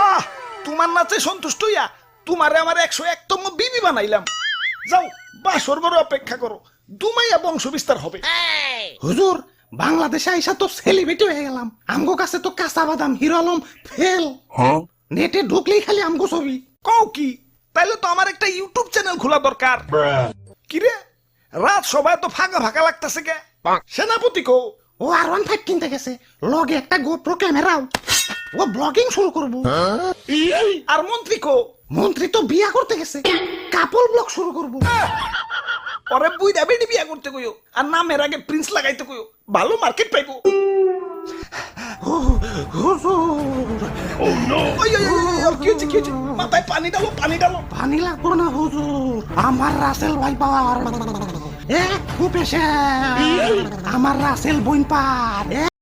আহ তোমার নাচে সন্তুষ্ট হইয়া তোমারে আমার 101তম বিবি বানাইলাম। যাও বাসর বড় অপেক্ষা করো, দুমাইয়া বংশ বিস্তার হবে। হুজুর, বাংলাদেশে আইসা তো সেলিব্রিটি হয়ে গেলাম। আমগো কাছে তো কাঁচা বাদাম হিরো আলম ফেল। নেটে ঢুকলেই খালি আমগো ছবি। কও কি? তাইলে তো আমার একটা ইউটিউব চ্যানেল খোলা দরকার। কিরে রাত সবাই তো ফাঁকা ফাঁকা লাগতেছে কে? সেনাপতি কো? ও R15 কিনতে গেছে, লগে একটা গোপ্রো ক্যামেরাও। ও ব্লগিং শুরু করবো। আর মন্ত্রী কো? মন্ত্রী তো বিয়া করতে গেছে, কাপল ব্লগ শুরু করবো। পরে বুইড়া বেডি বিয়া করতে কইও, আর নামের আগে প্রিন্স লাগাইতে কইও, ভালো মার্কেট পাইবো। হুজুর, ওই, ওই, ওই, ওই, কি হয়েছে, কি হয়েছে? মাথায় পানি ডালো, পানি ডালো। পানি লাগবো না হুজুর, আমার রাসেল ভাই পাওয়ার এক খুব এসে আমার রাসেল বইন পার